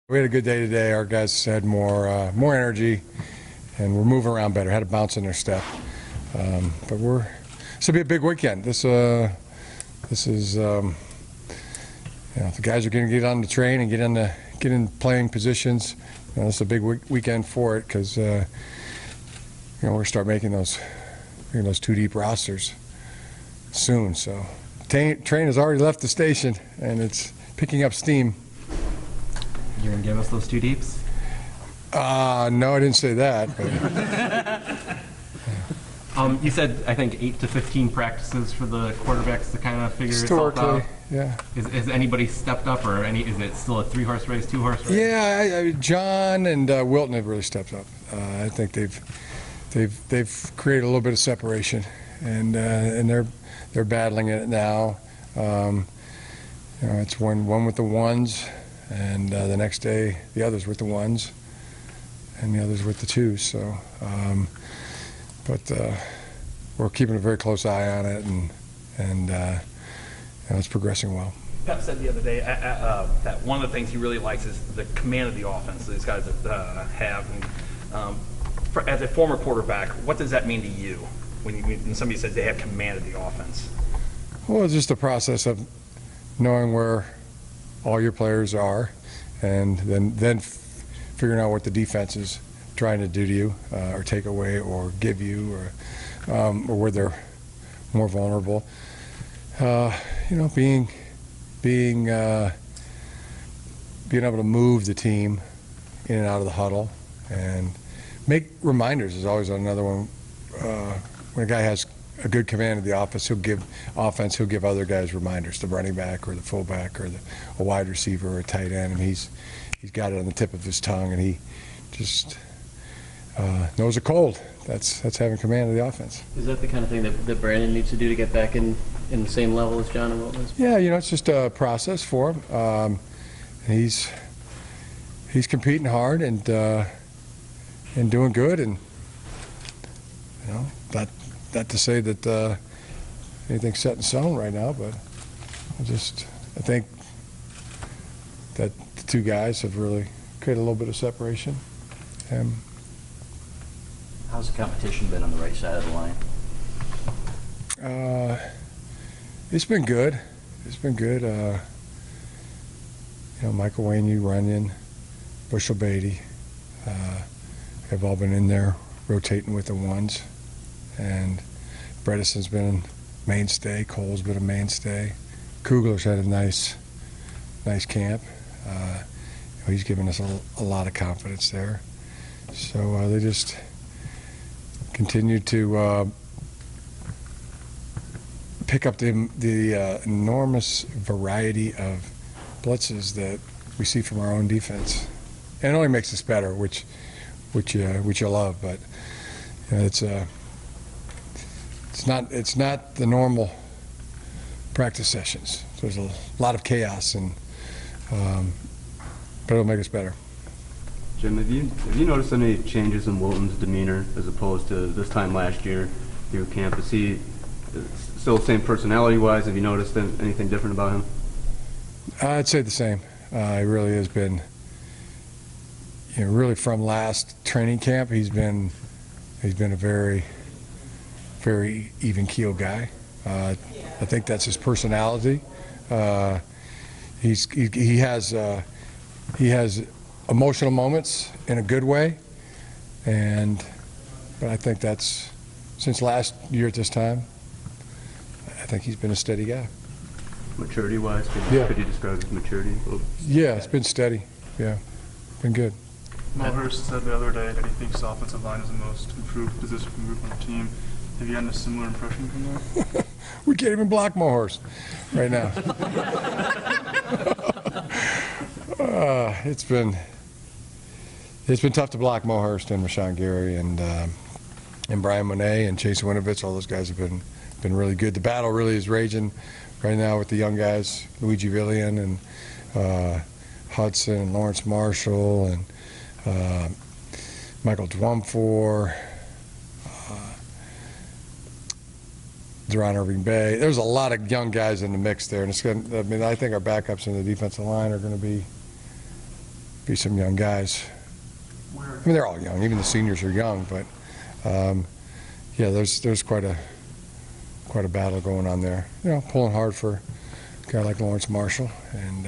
We had a good day today. Our guys had more energy, and we're moving around better. Had a bounce in their step, but this will be a big weekend. This is the guys are going to get on the train and get in playing positions. It's a big weekend for it because we're going to start making those two deep rosters soon. So train has already left the station and it's picking up steam. You're going to give us those two deeps? No, I didn't say that. But. You said, I think, 8 to 15 practices for the quarterbacks to kind of figure itself out. Yeah. Has anybody stepped up, or is it still a 3-horse race, 2-horse race? Yeah, John and Wilton have really stepped up. I think they've created a little bit of separation, and they're battling it now. It's one with the ones. And the next day, the others with the ones, and the others with the twos. So, but we're keeping a very close eye on it, and it's progressing well. Pep said the other day that one of the things he really likes is the command of the offense these guys have. And as a former quarterback, what does that mean to you when somebody says they have command of the offense? Well, it's just a process of knowing where all your players are, and then figuring out what the defense is trying to do to you, or take away, or give you, or where they're more vulnerable. Being able to move the team in and out of the huddle, and make reminders is always another one. When a guy has a good command of the offense, he'll give other guys reminders, the running back or the fullback or a wide receiver or a tight end, and he's got it on the tip of his tongue, and he just knows it cold. That's having command of the offense. Is that the kind of thing that Brandon needs to do to get back in the same level as John and Wilton is? Yeah, it's just a process for him. He's competing hard and doing good, and not to say that anything's set in stone right now, but I think that the two guys have really created a little bit of separation. How's the competition been on the right side of the line? It's been good. It's been good. Michael Wayne, Runyon, Bushel Beatty have all been in there rotating with the ones. And Bredesen's been a mainstay. Cole's been a mainstay. Kugler's had a nice camp. He's given us a lot of confidence there. So they just continue to pick up the enormous variety of blitzes that we see from our own defense, and it only makes us better, which you love. But it's not the normal practice sessions. There's a lot of chaos, but it'll make us better. Jim, have you noticed any changes in Wilton's demeanor as opposed to this time last year through camp? Is he still the same personality-wise? Have you noticed anything different about him? I'd say the same. He really has been, really from last training camp, he's been a very, very even-keel guy. I think that's his personality. He has emotional moments in a good way, but I think that's since last year at this time. I think he's been a steady guy. Maturity-wise, could you describe his maturity? Yeah, it's been steady. Yeah, been good. Mulhurst said the other day that he thinks the offensive line is the most improved position group on the team. Have you gotten a similar impression from that? We can't even block Mulhurst right now. It's been tough to block Mulhurst and Rashawn Gary and Brian Monet and Chase Winovich. All those guys have been really good. The battle really is raging right now with the young guys, Luigi Villian and Hudson and Lawrence Marshall and Michael Dwumfor, Deron Irving Bay. There's a lot of young guys in the mix there, and I think our backups in the defensive line are going to be be some young guys. I mean, they're all young. Even the seniors are young, but yeah, there's quite a battle going on there. You know, pulling hard for a guy like Lawrence Marshall, and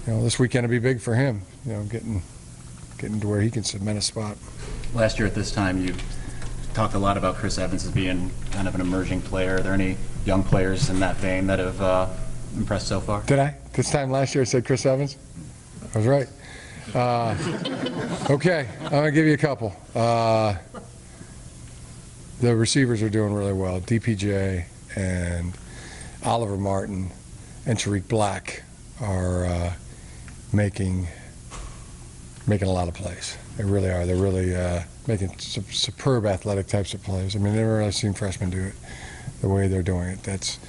you know, this weekend will be big for him. You know, getting to where he can cement a spot. Last year at this time, you talked a lot about Chris Evans as being kind of an emerging player. Are there any young players in that vein that have impressed so far? Did I? This time last year I said Chris Evans? I was right. Okay, I'm going to give you a couple. The receivers are doing really well. DPJ and Oliver Martin and Tariq Black are making a lot of plays. They really are. They're really making superb athletic types of plays. I mean, I've never really seen freshmen do it the way they're doing it. That's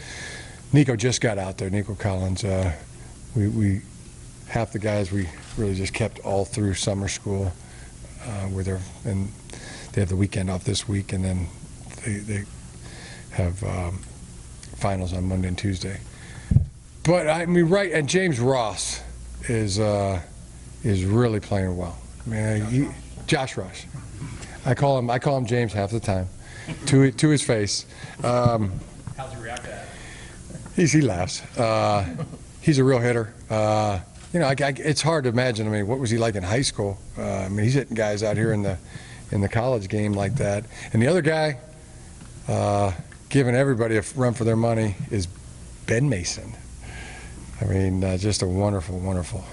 Nico just got out there. Nico Collins. We half the guys we really just kept all through summer school, and they have the weekend off this week, and then they have finals on Monday and Tuesday. But I mean, right, and James Ross is really playing well. I mean, Josh Rush. I call him James half the time, to his face. How's he react to that? He laughs. He's a real hitter. You know, it's hard to imagine. I mean, what was he like in high school? I mean, he's hitting guys out here in the college game like that. And the other guy, giving everybody a run for their money, is Ben Mason. I mean, just a wonderful, wonderful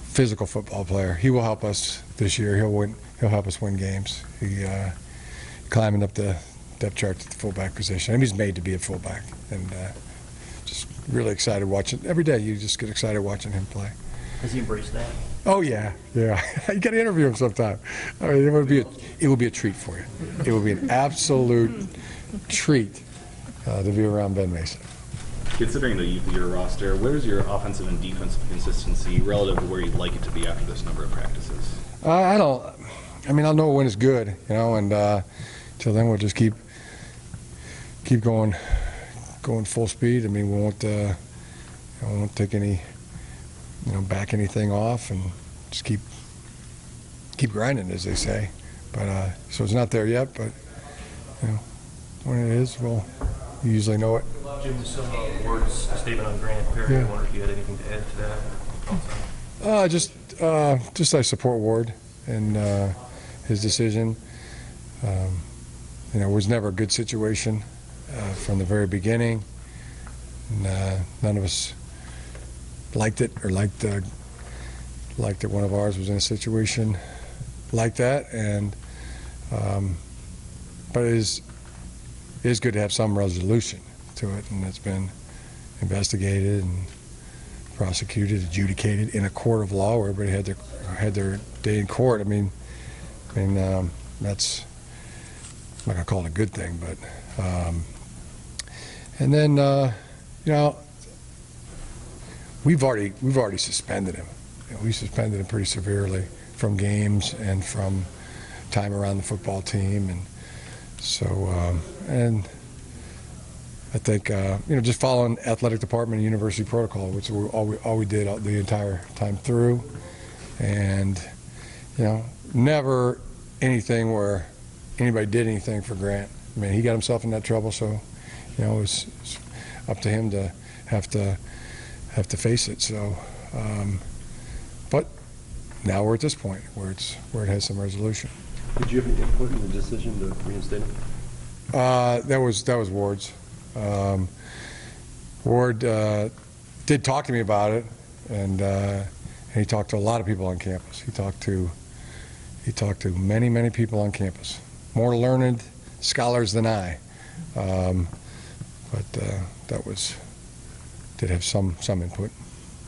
physical football player. He will help us this year. He'll help us win games. He climbing up the depth chart to the fullback position. I mean, he's made to be a fullback, and just really excited watching. Every day you just get excited watching him play. Has he embraced that? Oh yeah. You got to interview him sometime. I mean, it would be a treat for you. It would be an absolute treat to be around Ben Mason. Considering the youth of your roster, where's your offensive and defensive consistency relative to where you'd like it to be after this number of practices? I mean, I'll know when it's good, you know, and till then we'll just keep going full speed. I mean, we won't take any, back anything off, and just keep grinding, as they say. But so it's not there yet, but when it is, you usually know it. Jim, some words, statement on Grant Perry. Yeah. I wonder if you had anything to add to that. Just I support Ward and his decision. It was never a good situation from the very beginning. And, none of us liked it or liked that one of ours was in a situation like that. And but it is good to have some resolution to it, and it's been investigated and prosecuted, adjudicated in a court of law where everybody had their day in court. I mean, that's, I'm not gonna call it a good thing, but and then we've already suspended him. We suspended him pretty severely from games and from time around the football team, and so and I think just following athletic department and university protocol, which is all we did the entire time through, and never anything where anybody did anything for Grant. I mean, he got himself in that trouble, so it's up to him to have to face it. So, but now we're at this point where it has some resolution. Did you have any input in the decision to reinstate him? That was Ward's. Ward did talk to me about it, and he talked to a lot of people on campus. He talked to many people on campus, more learned scholars than I, but that did have some input.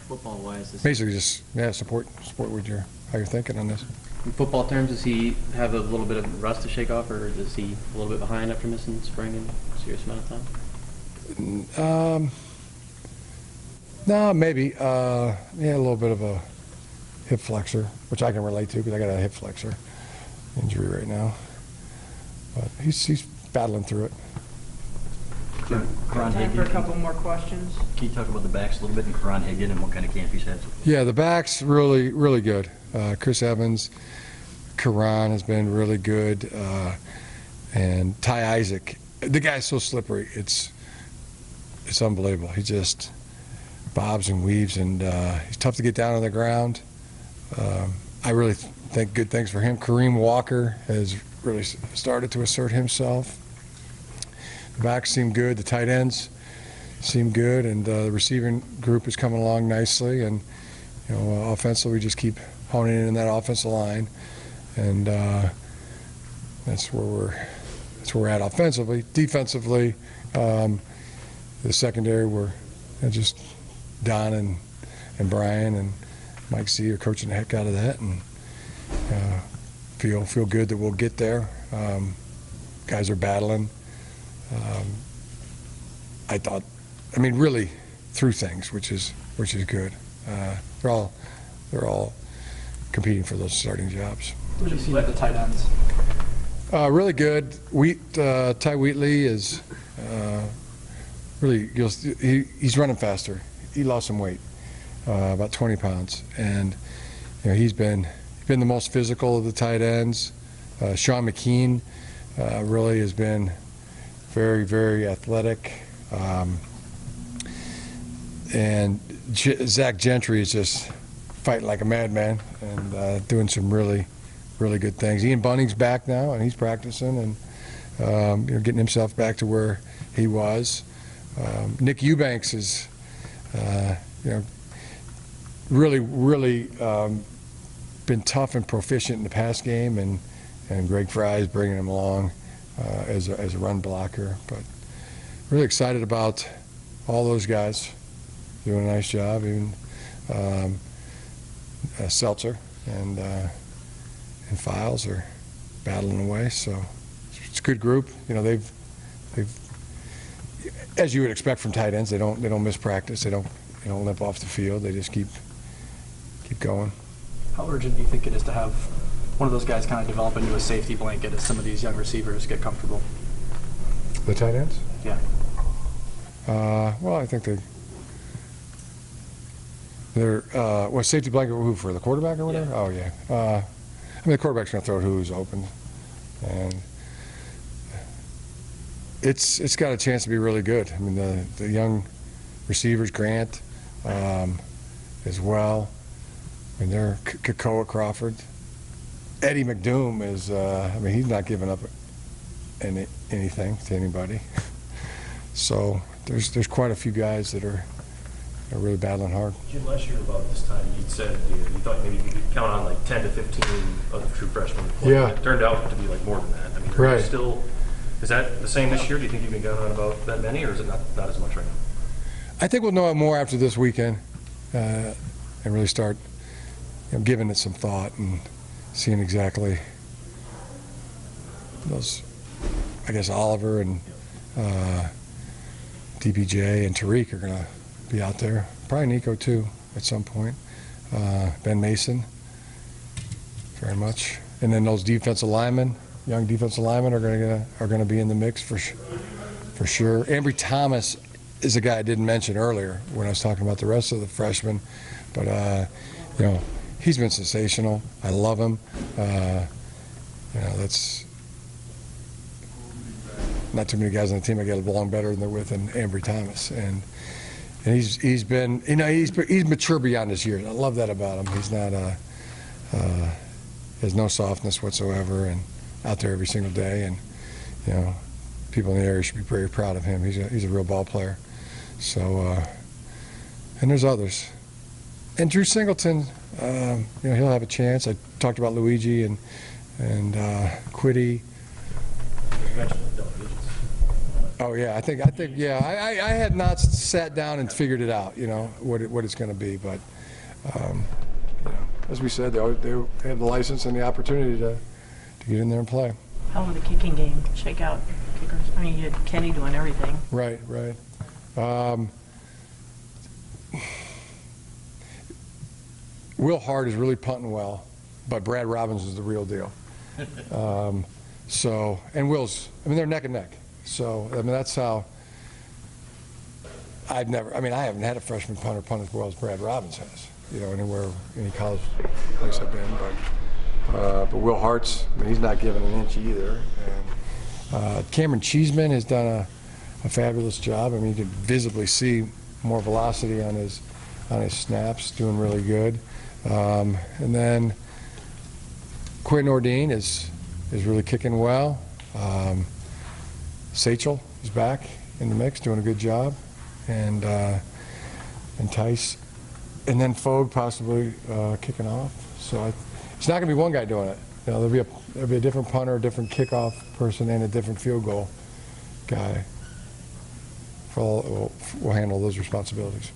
Football-wise, Basically, just support how you're thinking on this. in football terms, does he have a little bit of rust to shake off, or is he a little bit behind after missing spring and a serious amount of time? No, maybe. A little bit of a hip flexor, which I can relate to because I got a hip flexor injury right now. But he's battling through it. Time for a couple more questions. Can you talk about the backs a little bit and Karan Higgin and what kind of camp he's had? Yeah, the back's really, really good. Chris Evans, Karan has been really good, and Ty Isaac. The guy's so slippery. It's unbelievable. He just bobs and weaves, and he's tough to get down on the ground. I really think good things for him. Kareem Walker has really started to assert himself. The backs seem good. The tight ends seem good, and the receiving group is coming along nicely. And offensively, we just keep honing in that offensive line, and that's where we're at offensively. Defensively, the secondary, we're just Don and Brian and Mike C are coaching the heck out of that, and feel good that we'll get there. Guys are battling. I mean, really through things, which is good. They're all competing for those starting jobs. What do you see at the tight ends? Really good. Ty Wheatley is really, he's running faster. He lost some weight, about 20 pounds, and he's been the most physical of the tight ends. Sean McKean really has been very, very athletic, and Zach Gentry is just fighting like a madman and doing some really, really good things. Ian Bunning's back now, and he's practicing and getting himself back to where he was. Nick Eubanks is, really, really been tough and proficient in the pass game, and Greg Fry is bringing him along as a run blocker. But really excited about all those guys doing a nice job. Even Seltzer and Files are battling away. So it's a good group. They've as you would expect from tight ends, they don't miss practice. They don't limp off the field. They just keep going. How urgent do you think it is to have one of those guys kind of develop into a safety blanket as some of these young receivers get comfortable? The tight ends? Yeah. Well, I think they're safety blanket who, for the quarterback or whatever? Yeah. Oh yeah. I mean, the quarterback's going to throw it who's open, and it's got a chance to be really good. I mean, the young receivers, Grant, as well. I mean, they're Kakoa Crawford. Eddie McDoom is, he's not giving up anything to anybody. So there's quite a few guys that are really battling hard. Jim, last year about this time, you'd said you thought maybe you could count on like 10 to 15 other true freshmen. Yeah. It turned out to be like more than that. I mean, right. Is that the same this year? Do you think you can count on about that many, or is it not as much right now? I think we'll know more after this weekend, and really start giving it some thought and seeing exactly those. I guess Oliver and DPJ and Tariq are going to be out there. Probably Nico too at some point. Ben Mason, very much. And then those defensive linemen, young defensive linemen, are going to be in the mix for sure. Ambry Thomas is a guy I didn't mention earlier when I was talking about the rest of the freshmen, but he's been sensational. I love him. That's not too many guys on the team I get along better than Ambry Thomas, and he's been he's mature beyond his years. I love that about him. He's not has no softness whatsoever, and out there every single day, and people in the area should be very proud of him. He's a real ball player. So and there's others, and Drew Singleton, he'll have a chance. I talked about Luigi and Quiddy. You mentioned double digits. Oh yeah, I think yeah. I had not sat down and figured it out, what it's going to be, but as we said, they had the license and the opportunity to get in there and play. How will the kicking game shake out? Kickers. I mean, you had Kenny doing everything. Right. Will Hart is really punting well, but Brad Robbins is the real deal. And Will's, they're neck and neck. So, that's how I haven't had a freshman punter punt as well as Brad Robbins has, anywhere, any college place I've been, but Will Hart's, he's not giving an inch either. And Cameron Cheeseman has done a fabulous job. You can visibly see more velocity on his snaps, doing really good. And then Quentin Ordine is really kicking well. Sachel is back in the mix, doing a good job, and Tice, and then Fogue possibly kicking off. So it's not going to be one guy doing it. There'll be a different punter, a different kickoff person, and a different field goal guy. We'll handle those responsibilities.